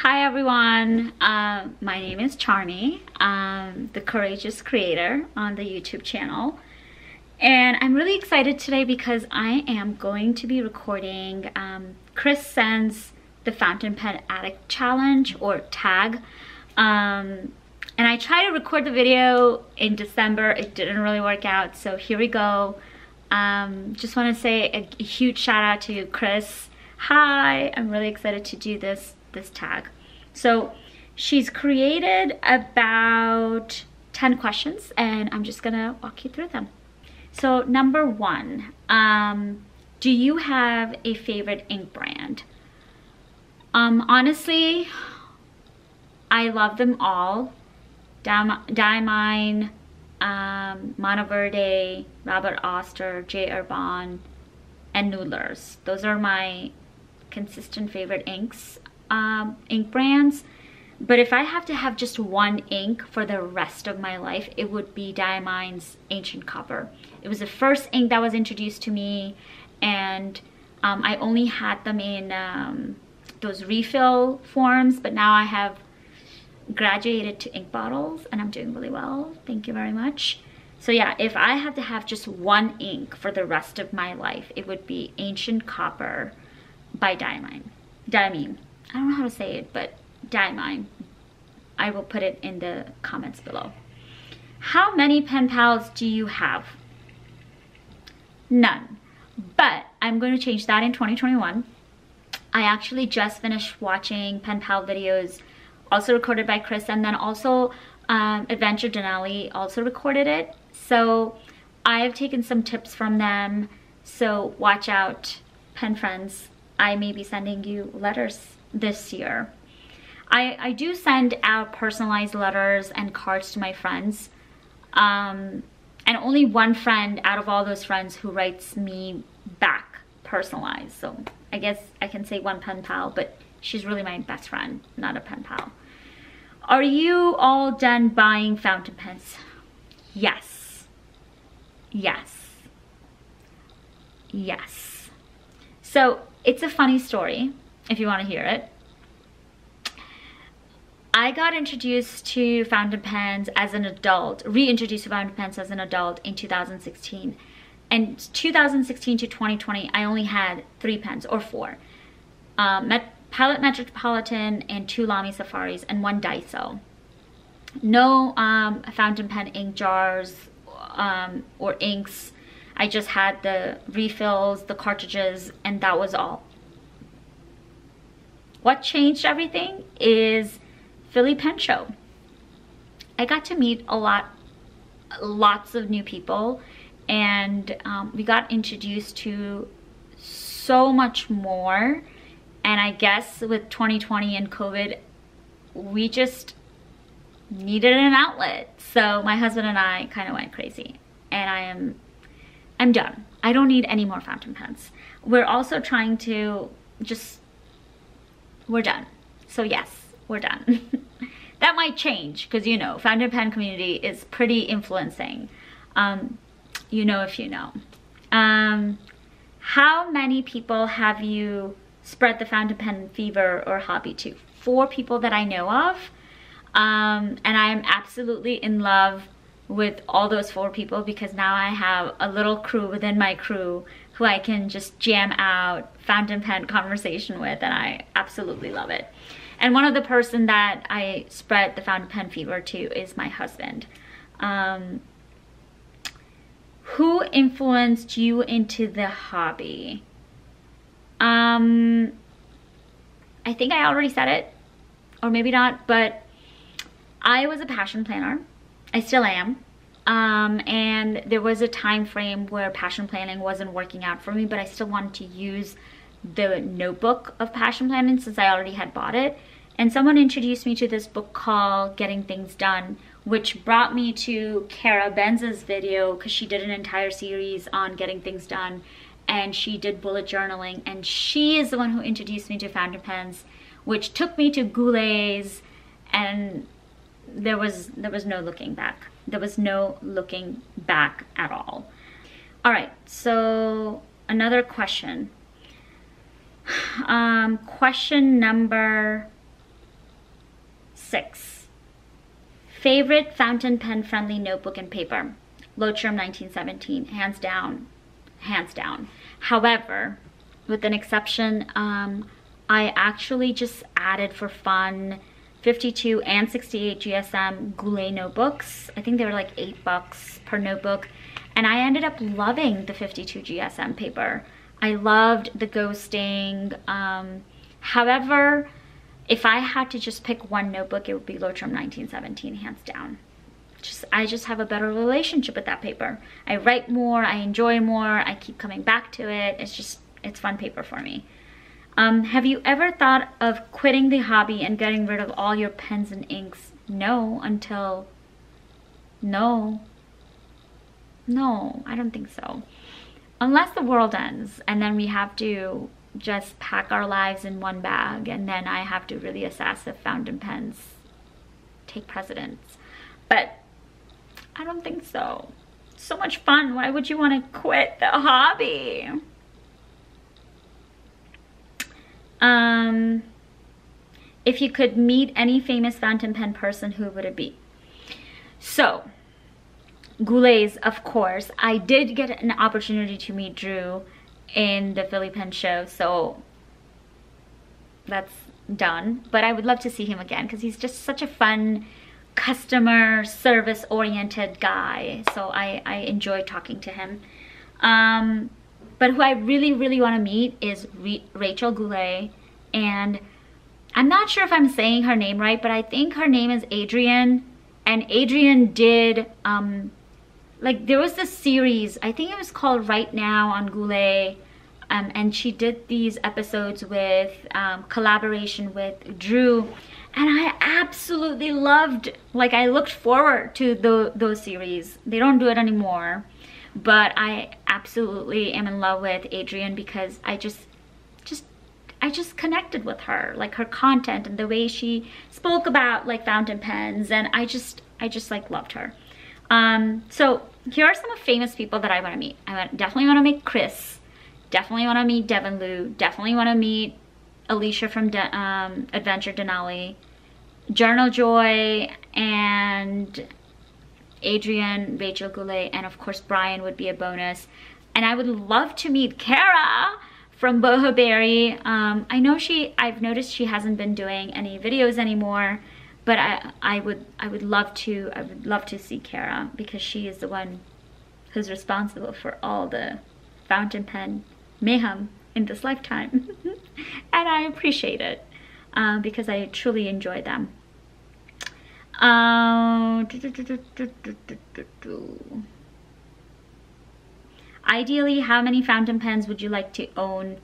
Hi everyone, my name is Charmi. I'm the Courageous Creator on the YouTube channel. And I'm really excited today because I am going to be recording Chris Saenz the Fountain Pen Addict Challenge, or tag. And I tried to record the video in December. It didn't really work out, so here we go. Just want to say a huge shout out to Chris. Hi, I'm really excited to do this tag. So she's created about 10 questions and I'm just gonna walk you through them. So number one, do you have a favorite ink brand? Honestly, I love them all. Diamine, Monteverde, Robert Oster, J. Urban, and Noodlers. Those are my consistent favorite ink brands. But if I have to have just one ink for the rest of my life, it would be Diamine's Ancient Copper. It was the first ink that was introduced to me, and I only had them in those refill forms, but now I have graduated to ink bottles and I'm doing really well. Thank you very much. So yeah, if I have to have just one ink for the rest of my life, it would be Ancient Copper by Diamine. I don't know how to say it, but Diamine. I will put it in the comments below. How many pen pals do you have? None. But I'm going to change that in 2021. I actually just finished watching pen pal videos, also recorded by Chris, and then also Adventure Denali also recorded it. So I have taken some tips from them. So watch out, pen friends. I may be sending you letters this year. I do send out personalized letters and cards to my friends. And only one friend out of all those friends who writes me back personalized. So I guess I can say one pen pal, but she's really my best friend, not a pen pal. Are you all done buying fountain pens? Yes. Yes. Yes. So it's a funny story, if you want to hear it. I got introduced to fountain pens as an adult, reintroduced to fountain pens as an adult in 2016. And 2016 to 2020, I only had 3 pens, or 4. Pilot Metropolitan and 2 Lamy Safaris and 1 Daiso. No fountain pen ink jars or inks. I just had the refills, the cartridges, and that was all. What changed everything is Philly Pen Show. I got to meet lots of new people, and we got introduced to so much more. And I guess with 2020 and COVID, we just needed an outlet. So my husband and I kind of went crazy, and I'm done. I don't need any more fountain pens. We're also trying to we're done. So yes, we're done. That might change because, you know, fountain pen community is pretty influencing. You know if you know. How many people have you spread the fountain pen fever or hobby to? 4 people that I know of. And I am absolutely in love with all those 4 people because now I have a little crew within my crew who I can just jam out fountain pen conversation with, and I absolutely love it. And one of the person that I spread the fountain pen fever to is my husband. Who influenced you into the hobby? I think I already said it, or maybe not, but I was a passion planner. I still am. And there was a time frame where passion planning wasn't working out for me, but I still wanted to use the notebook of passion planning since I already had bought it. And someone introduced me to this book called Getting Things Done, which brought me to Kara Benz's video because she did an entire series on getting things done, and she did bullet journaling, and she is the one who introduced me to fountain pens, which took me to Goulet's, and there was no looking back. There was no looking back at all. All right, so another question. Question number 6. Favorite fountain pen friendly notebook and paper? Lotrom 1917, hands down, hands down. However, with an exception, I actually just added for fun 52 and 68 GSM Goulet notebooks. I think they were like $8 per notebook. And I ended up loving the 52 GSM paper. I loved the ghosting. However, if I had to just pick one notebook, it would be Lotrom 1917, hands down. I just have a better relationship with that paper. I write more, I enjoy more, I keep coming back to it. It's fun paper for me. Have you ever thought of quitting the hobby and getting rid of all your pens and inks? No, I don't think so. Unless the world ends and then we have to just pack our lives in one bag, and then I have to really assess if fountain pens take precedence. But I don't think so. It's so much fun. Why would you want to quit the hobby? If you could meet any famous fountain pen person, who would it be? So, Goulets, of course. I did get an opportunity to meet Drew in the Philly Pen Show, so that's done. But I would love to see him again because he's just such a fun, customer service oriented guy. So I enjoy talking to him. But who I really, really want to meet is Rachel Goulet. And I'm not sure if I'm saying her name right, but I think her name is Adrienne. And Adrienne did, like, there was this series, I think it was called Right Now on Goulet. And she did these episodes with collaboration with Drew. And I absolutely loved, like, I looked forward to those series. They don't do it anymore. But I absolutely am in love with Adrienne because I just connected with her, like her content and the way she spoke about like fountain pens, and I just like loved her. So here are some famous people that I want to meet. Definitely want to meet Chris. Definitely want to meet Devin Liu. Definitely want to meet Alicia from Adventure Denali, Journal Joy, and Adrienne, Rachel Goulet, and of course Brian would be a bonus. And I would love to meet Kara from Boho Berry. I've noticed she hasn't been doing any videos anymore, but I would love to see Kara because she is the one who's responsible for all the fountain pen mayhem in this lifetime. And I appreciate it because I truly enjoy them. Ideally, how many fountain pens would you like to own?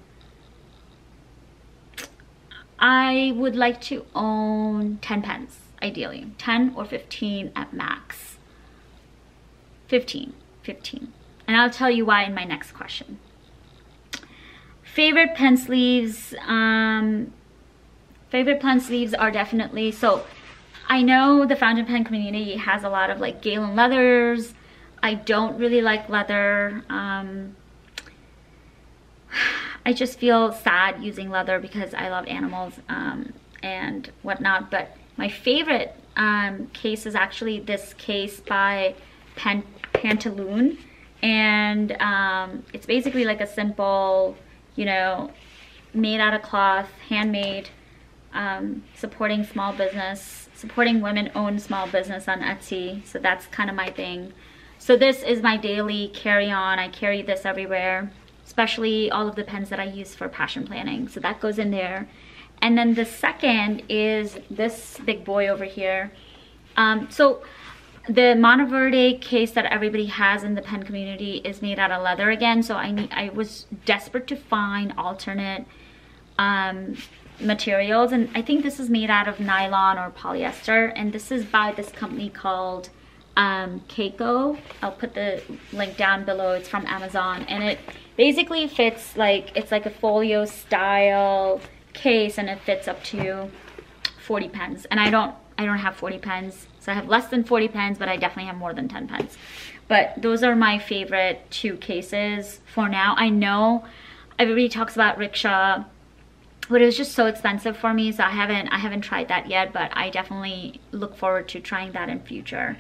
I would like to own 10 pens, ideally. 10 or 15 at max. 15. And I'll tell you why in my next question. Favorite pen sleeves. Favorite pen sleeves are definitely, so I know the fountain pen community has a lot of like Galen leathers. I don't really like leather. I just feel sad using leather because I love animals and whatnot. But my favorite case is actually this case by Pantaloon. And it's basically like a simple, you know, made out of cloth, handmade, supporting small business, supporting women-owned small business on Etsy. So that's kind of my thing. So this is my daily carry-on. I carry this everywhere, especially all of the pens that I use for passion planning. So that goes in there. And then the second is this big boy over here. So the Monteverde case that everybody has in the pen community is made out of leather again. So I was desperate to find alternate materials. And I think this is made out of nylon or polyester. And this is by this company called Keiko. I'll put the link down below. It's from Amazon, and it basically fits like, it's like a folio style case, and it fits up to 40 pens. And I don't have 40 pens, so I have less than 40 pens, but I definitely have more than 10 pens. But those are my favorite two cases for now. I know everybody talks about rickshaw but it was just so expensive for me, so I haven't tried that yet, but I definitely look forward to trying that in future.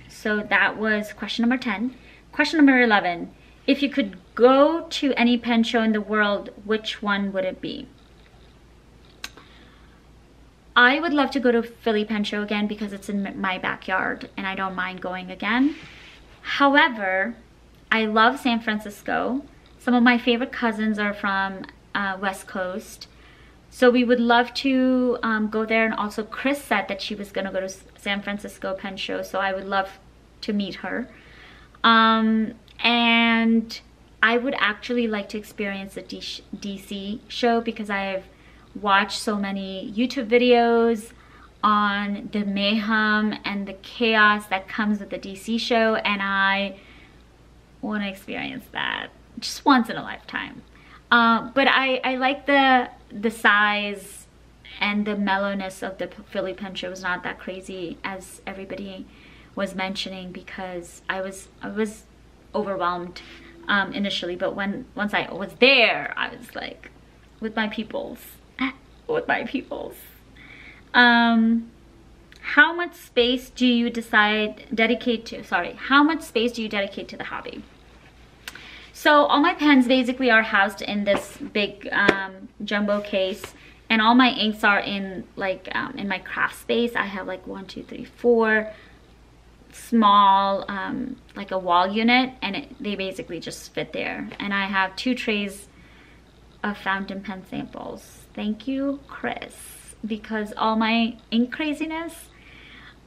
So that was question number 10. Question number 11. If you could go to any pen show in the world, which one would it be? I would love to go to Philly Pen Show again because it's in my backyard and I don't mind going again. However, I love San Francisco. Some of my favorite cousins are from West Coast. So we would love to go there. And also Chris said that she was going to go to San Francisco Pen Show. So I would love to meet her. And I would actually like to experience the DC show because I've watched so many YouTube videos on the mayhem and the chaos that comes with the DC show, and I want to experience that just once in a lifetime. But I like the size and the mellowness of the Philly Pen Show. Was not that crazy as everybody was mentioning because I was overwhelmed initially, but once I was there, I was like with my peoples. How much space do you dedicate to the hobby? So all my pens basically are housed in this big jumbo case, and all my inks are in like in my craft space. I have like 1, 2, 3, 4 small like a wall unit, and they basically just fit there. And I have 2 trays of fountain pen samples. Thank you, Chris, because all my ink craziness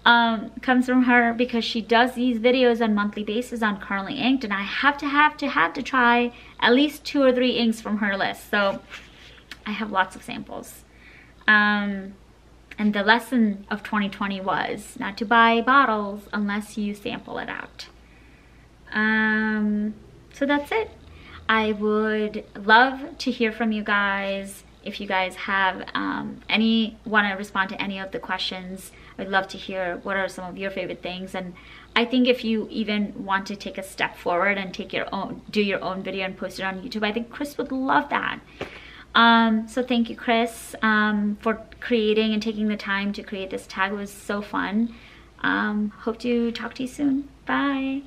comes from her, because she does these videos on monthly basis on Currently Inked, and I have to try at least 2 or 3 inks from her list. So I have lots of samples. And the lesson of 2020 was not to buy bottles unless you sample it out. So that's it. I would love to hear from you guys. If you guys have want to respond to any of the questions, I'd love to hear what are some of your favorite things. And I think if you even want to take a step forward and do your own video and post it on YouTube, I think Chris would love that. So thank you, Chris, for creating and taking the time to create this tag. It was so fun. Hope to talk to you soon. Bye.